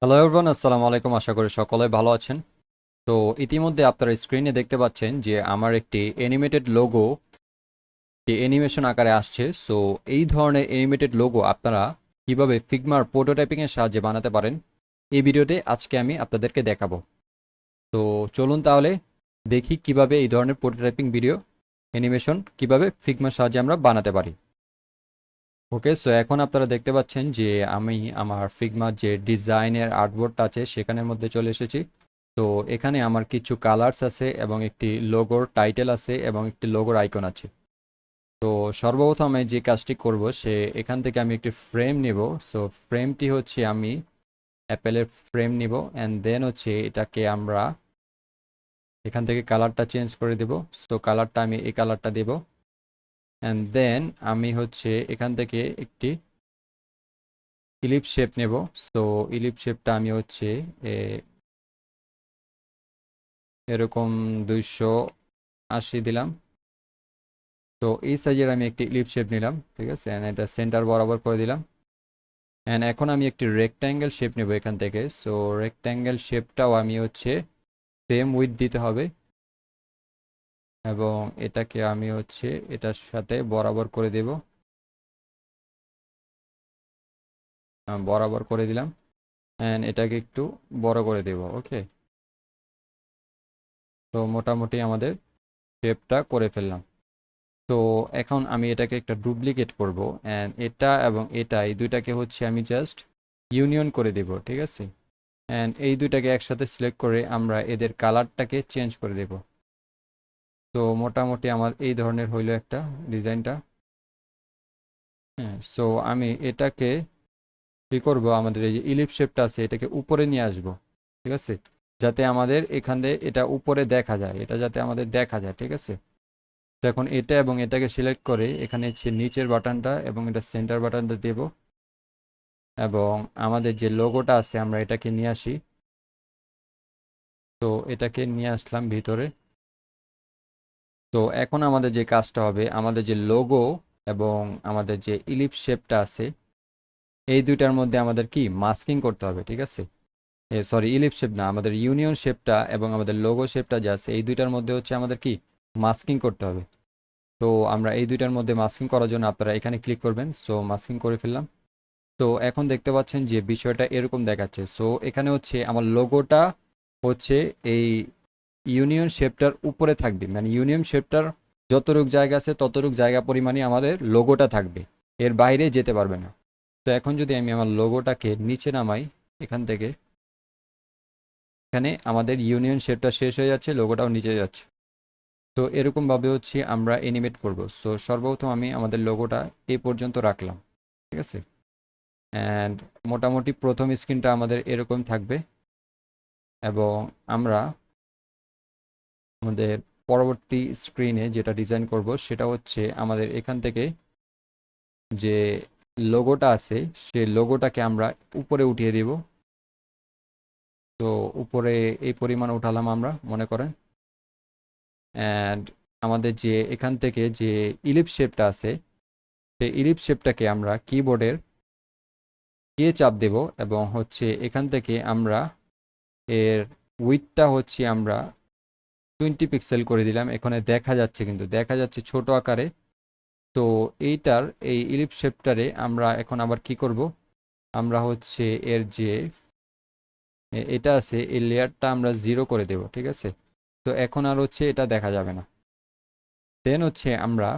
Hello everyone, আসসালামু আলাইকুম। আশা করি সকলে ভালো আছেন। তো ইতিমধ্যে আপনারা স্ক্রিনে দেখতে পাচ্ছেন যে আমার একটি অ্যানিমেটেড লোগো অ্যানিমেশন আকারে আসছে। সো এই ধরনের অ্যানিমেটেড লোগো আপনারা কিভাবে ফিগমার প্রোটোটাইপিংয়ের সাহায্যে বানাতে পারেন, এই ভিডিওতে আজকে আমি আপনাদেরকে দেখাবো। তো চলুন তাহলে দেখি কিভাবে এই ধরনের প্রোটোটাইপিং ভিডিও অ্যানিমেশন কিভাবে ফিগমার সাহায্যে আমরা বানাতে পারি। ওকে, সো এখন আপনারা দেখতে পাচ্ছেন যে আমি আমার ফিগমার যে ডিজাইনের আর্টবোর্ডটা আছে সেখানের মধ্যে চলে এসেছি। তো এখানে আমার কিছু কালার্স আছে এবং একটি লোগোর টাইটেল আছে এবং একটি লোগোর আইকন আছে। তো সর্বপ্রথম আমি যে কাজটি করব, এখান থেকে আমি একটি ফ্রেম নেব। সো ফ্রেমটি হচ্ছে আমি অ্যাপেলের ফ্রেম নিব, অ্যান্ড দেন হচ্ছে এটাকে আমরা এখান থেকে কালারটা চেঞ্জ করে দেব। সো কালারটা আমি এই কালারটা দেব, অ্যান্ড দেন আমি হচ্ছে এখান থেকে একটি ইলিপ শেপ নেব। সো ইলিপ শেপটা আমি হচ্ছে এরকম 280 দিলাম। তো এই সাইজের আমি একটি ইলিপ শেপ নিলাম, ঠিক আছে, অ্যান্ড এটা সেন্টার বরাবর করে দিলাম। অ্যান্ড এখন আমি একটি রেক্ট্যাঙ্গেল শেপ নেব এখান থেকে। সো রেক্ট্যাঙ্গেল শেপটাও আমি হচ্ছে সেম উইথ দিতে হবে, এবং এটাকে আমি হচ্ছে এটার সাথে বরাবর করে দেব। বরাবর করে দিলাম, অ্যান্ড এটাকে একটু বড় করে দেব। ওকে, তো মোটামুটি আমাদের শেপটা করে ফেললাম। তো এখন আমি এটাকে একটা ডুপ্লিকেট করব, অ্যান্ড এটা এবং এটা এই দুইটাকে হচ্ছে আমি জাস্ট ইউনিয়ন করে দেব, ঠিক আছে। অ্যান্ড এই দুইটাকে একসাথে সিলেক্ট করে আমরা এদের কালারটাকে চেঞ্জ করে দেব। তো মোটামুটি আমার এই ধরনের হইলো একটা ডিজাইনটা। হ্যাঁ, সো আমি এটাকে কী করবো, আমাদের এই যে ইলিপ শেপটা আছে এটাকে উপরে নিয়ে আসব, ঠিক আছে, যাতে আমাদের এখান দিয়ে এটা উপরে দেখা যায়, এটা যাতে আমাদের দেখা যায়, ঠিক আছে। তো এখন এটা এবং এটাকে সিলেক্ট করে এখানে হচ্ছে নিচের বাটনটা এবং এটা সেন্টার বাটনটা দেব, এবং আমাদের যে লোগোটা আছে আমরা এটাকে নিয়ে আসি। তো এটাকে নিয়ে আসলাম ভিতরে। তো এখন আমাদের যে কাজটা হবে, আমাদের যে লোগো এবং আমাদের যে ইলিপ শেপটা আছে এই দুইটার মধ্যে আমাদের কি মাস্কিং করতে হবে, ঠিক আছে। সরি, ইলিপ শেপ না, আমাদের ইউনিয়ন শেপটা এবং আমাদের লোগো শেপটা যে আছে এই দুইটার মধ্যে হচ্ছে আমাদের কি মাস্কিং করতে হবে। তো আমরা এই দুইটার মধ্যে মাস্কিং করার জন্য আপনারা এখানে ক্লিক করবেন। সো মাস্কিং করে ফেললাম। তো এখন দেখতে পাচ্ছেন যে বিষয়টা এরকম দেখাচ্ছে। সো এখানে হচ্ছে আমার লোগোটা হচ্ছে এই ইউনিয়ন শেপটার উপরে থাকবে, মানে ইউনিয়ন শেপটার যতটুক জায়গা আছে ততটুক জায়গা পরিমাণে আমাদের লোগোটা থাকবে, এর বাইরে যেতে পারবে না। তো এখন যদি আমি আমার লোগোটাকে নিচে নামাই এখান থেকে, এখানে আমাদের ইউনিয়ন শেপটা শেষ হয়ে যাচ্ছে, লোগোটাও নিচে যাচ্ছে। তো এরকমভাবে হচ্ছে আমরা অ্যানিমেট করব। সো সর্বপ্রথম আমি আমাদের লোগোটা এই পর্যন্ত রাখলাম, ঠিক আছে। অ্যান্ড মোটামুটি প্রথম স্ক্রিনটা আমাদের এরকম থাকবে, এবং আমরা আমাদের পরবর্তী স্ক্রিনে যেটা ডিজাইন করব সেটা হচ্ছে আমাদের এখান থেকে যে লোগোটা আছে সেই লোগোটাকে আমরা উপরে উঠিয়ে দিব। তো উপরে এই পরিমাণ উঠালাম আমরা মনে করেন, অ্যান্ড আমাদের যে এখান থেকে যে ইলিপ শেপটা আছে সেই ইলিপ শেপটাকে আমরা কিবোর্ডের চাপ দেব, এবং হচ্ছে এখান থেকে আমরা এর উইথটা হচ্ছে আমরা 20 পিক্সেল করে দিলাম। এখানে দেখা যাচ্ছে, কিন্তু দেখা যাচ্ছে ছোট আকারে। তো এইটার এই ইলিপ শেপটারে আমরা এখন আবার কি করব, আমরা হচ্ছে এর যে এটা আছে এই লেয়ারটা আমরা 0 করে দেব, ঠিক আছে। তো এখন আর হচ্ছে এটা দেখা যাবে না। দেন হচ্ছে আমরা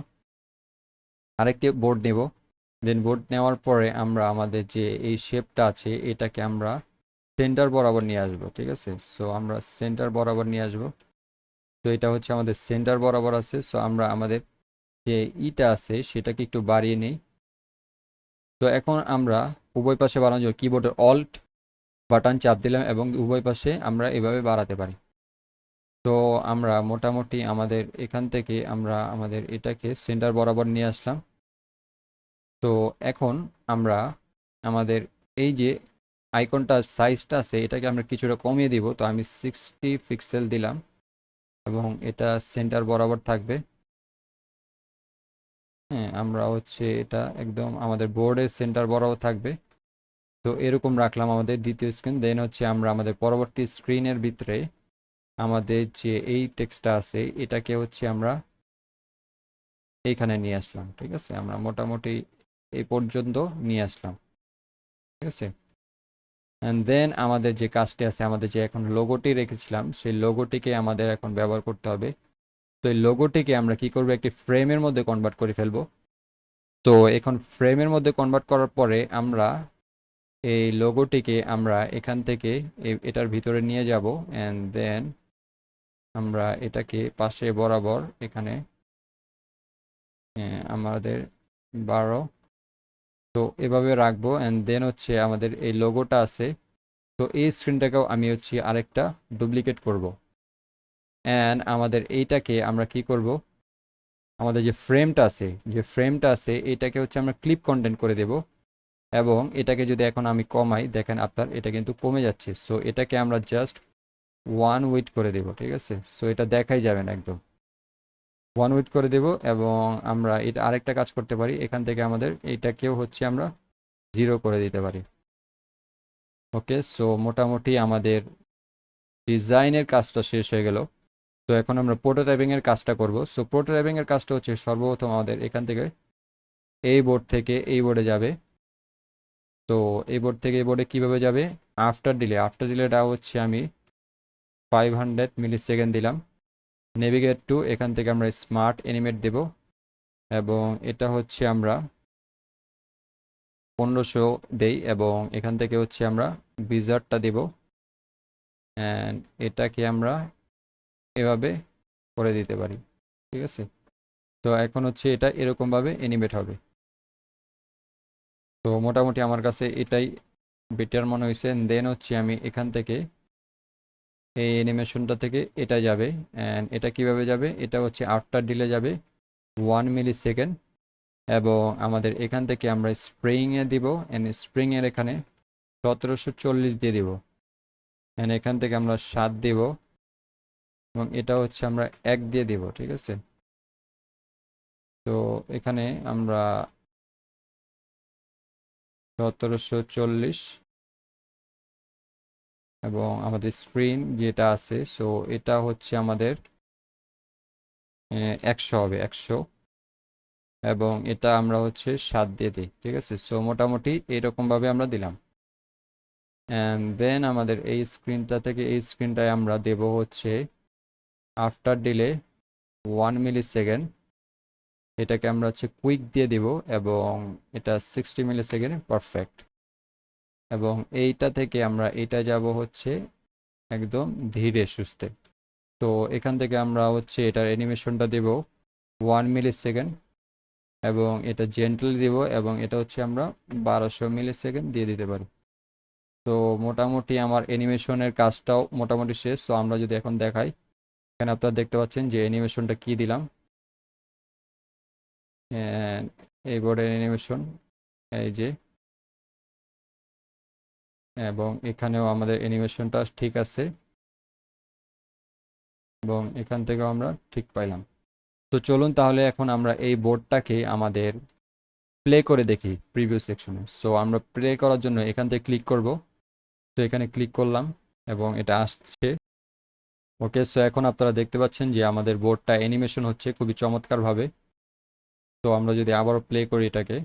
আরেকটি বোর্ড নেব। দেন বোর্ড নেওয়ার পরে আমরা আমাদের যে এই শেপটা আছে এটাকে আমরা সেন্টার বরাবর নিয়ে আসবো, ঠিক আছে। সো আমরা সেন্টার বরাবর নিয়ে আসবো। তো এটা হচ্ছে আমাদের সেন্টার বরাবর আছে। সো আমরা আমাদের যে ইটা আছে সেটাকে একটু বাড়িয়ে নিই। তো এখন আমরা উভয় পাশে বাড়ানোর জন্য কিবোর্ডের অল্ট বাটন চাপ দিলাম, এবং উভয় পাশে আমরা এভাবে বাড়াতে পারি। তো আমরা মোটামুটি আমাদের এখান থেকে আমরা আমাদের এটাকে সেন্টার বরাবর নিয়ে আসলাম। তো এখন আমরা আমাদের এই যে আইকনটা সাইজটা আছে এটাকে আমরা কিছুটা কমিয়ে দিব। তো আমি 60 পিক্সেল দিলাম, এবং এটা সেন্টার বরাবর থাকবে। হ্যাঁ, আমরা হচ্ছে এটা একদম আমাদের বোর্ডের সেন্টার বরাবর থাকবে। তো এরকম রাখলাম আমাদের দ্বিতীয় স্ক্রিন। দেন হচ্ছে আমরা আমাদের পরবর্তী স্ক্রিনের ভিতরে আমাদের যে এই টেক্সটটা আছে এটাকে হচ্ছে আমরা এইখানে নিয়ে আসলাম। ঠিক আছে, আমরা মোটামুটি এই পর্যন্ত নিয়ে আসলাম। ঠিক আছে, অ্যান্ড দেন আমাদের যে কাজটি আছে, আমাদের যে এখন লোগোটি রেখেছিলাম সেই লোগোটিকে আমাদের এখন ব্যবহার করতে হবে। তো এই লোগোটিকে আমরা কি করব, একটি ফ্রেমের মধ্যে কনভার্ট করে ফেলবো। তো এখন ফ্রেমের মধ্যে কনভার্ট করার পরে আমরা এই লোগোটিকে আমরা এখান থেকে এটার ভিতরে নিয়ে যাব, অ্যান্ড দেন আমরা এটাকে পাশে বরাবর এখানে আমাদের 12 তো এভাবে রাখবো। অ্যান্ড দেন হচ্ছে আমাদের এই লোগোটা আছে, তো এই স্ক্রিনটাকেও আমি হচ্ছে আরেকটা ডুপ্লিকেট করব। অ্যান্ড আমাদের এইটাকে আমরা কি করব, আমাদের যে ফ্রেমটা আছে এটাকে হচ্ছে আমরা ক্লিপ কন্টেন্ট করে দেব। এবং এটাকে যদি এখন আমি কমাই, দেখেন আপনার এটা কিন্তু কমে যাচ্ছে। সো এটাকে আমরা জাস্ট 1 উইথ করে দেব। ঠিক আছে, সো এটা দেখাই যাবে না একদম, 1 উইথ করে দেব। এবং আমরা এটা আরেকটা কাজ করতে পারি, এখান থেকে আমাদের এইটাকেও হচ্ছে আমরা 0 করে দিতে পারি। ওকে, সো মোটামুটি আমাদের ডিজাইনের কাজটা শেষ হয়ে গেল। তো এখন আমরা প্রোটোটাইপিংয়ের কাজটা করব। সো প্রোটোটাইপিংয়ের কাজটা হচ্ছে সর্বপ্রথম আমাদের এখান থেকে এই বোর্ড থেকে এই বোর্ডে যাবে। তো এই বোর্ড থেকে এই বোর্ডে কীভাবে যাবে, আফটার ডিলেটা হচ্ছে আমি 500 মিলি সেকেন্ড দিলাম। নেভিগেট টু, এখান থেকে আমরা স্মার্ট অ্যানিমেট দেব, এবং এটা হচ্ছে আমরা 1500 দেই, এবং এখান থেকে হচ্ছে আমরা বিজার্ডটা দেব। অ্যান্ড এটাকে আমরা এভাবে করে দিতে পারি। ঠিক আছে, তো এখন হচ্ছে এটা এরকমভাবে অ্যানিমেট হবে। তো মোটামুটি আমার কাছে এটাই বেটার মনে হয়েছে। দেন হচ্ছে আমি এখান থেকে এই অ্যানিমেশনটা থেকে এটা যাবে। অ্যান্ড এটা কিভাবে যাবে, এটা হচ্ছে আফটার ডিলে যাবে 1 মিলি সেকেন্ড, এবং আমাদের এখান থেকে আমরা স্প্রিংয়ে দিব। অ্যান্ড স্প্রিংয়ের এখানে 1740 দিয়ে দিব। অ্যান্ড এখান থেকে আমরা 7 দিব, এবং এটা হচ্ছে আমরা 1 দিয়ে দিব। ঠিক আছে, তো এখানে আমরা 1740, এবং আমাদের স্ক্রিন যেটা আছে সো এটা হচ্ছে আমাদের 100 হবে, 100, এবং এটা আমরা হচ্ছে 7 দিয়ে দিই। ঠিক আছে, সো মোটামুটি এরকমভাবে আমরা দিলাম। অ্যান্ড দেন আমাদের এই স্ক্রিনটা থেকে এই স্ক্রিনটায় আমরা দেব হচ্ছে আফটার ডিলে 1 মিলি সেকেন্ড, এটাকে আমরা হচ্ছে কুইক দিয়ে দিব, এবং এটা 60 মিলি সেকেন্ড পারফেক্ট। এবং এইটা থেকে আমরা এটা যাব হচ্ছে একদম ধীরে সুস্থে। তো এখান থেকে আমরা হচ্ছে এটার অ্যানিমেশনটা দেব 1 মিলি সেকেন্ড, এবং এটা জেন্টলি দিব, এবং এটা হচ্ছে আমরা 1200 মিলি সেকেন্ড দিয়ে দিতে পারি। তো মোটামুটি আমার অ্যানিমেশনের কাজটাও মোটামুটি শেষ। তো আমরা যদি এখন দেখাই, এখানে আপনারা দেখতে পাচ্ছেন যে অ্যানিমেশনটা কি দিলাম। এই বোর্ডের অ্যানিমেশন এই যে, এবং এখানেও আমাদের অ্যানিমেশনটা ঠিক আছে, এবং এখান থেকেও আমরা ঠিক পাইলাম। তো চলুন তাহলে এখন আমরা এই বোর্ডটাকে আমাদের প্লে করে দেখি প্রিভিউ সেকশনে। সো আমরা প্লে করার জন্য এখান থেকে ক্লিক করব। তো এখানে ক্লিক করলাম, এবং এটা আসছে। ওকে, সো এখন আপনারা দেখতে পাচ্ছেন যে আমাদের বোর্ডটা অ্যানিমেশন হচ্ছে খুবই চমৎকারভাবে। তো আমরা যদি আবারও প্লে করি এটাকে,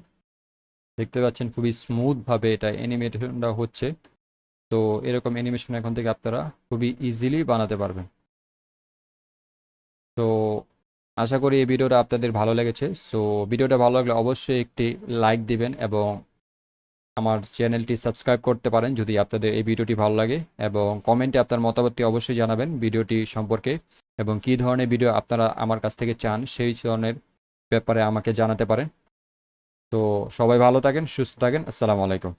দেখতে পাচ্ছেন খুবই স্মুথভাবে এটা অ্যানিমেশনটা হচ্ছে। তো এরকম অ্যানিমেশন এখন থেকে আপনারা খুবই ইজিলি বানাতে পারবেন। তো আশা করি এই ভিডিওটা আপনাদের ভালো লেগেছে। সো ভিডিওটা ভালো লাগলে অবশ্যই একটি লাইক দিবেন, এবং আমার চ্যানেলটি সাবস্ক্রাইব করতে পারেন যদি আপনাদের এই ভিডিওটি ভালো লাগে, এবং কমেন্টে আপনার মতামতটি অবশ্যই জানাবেন ভিডিওটি সম্পর্কে, এবং কী ধরনের ভিডিও আপনারা আমার কাছ থেকে চান সেই ধরনের ব্যাপারে আমাকে জানাতে পারেন। তো সবাই ভালো থাকেন, সুস্থ থাকেন, আসসালামু আলাইকুম।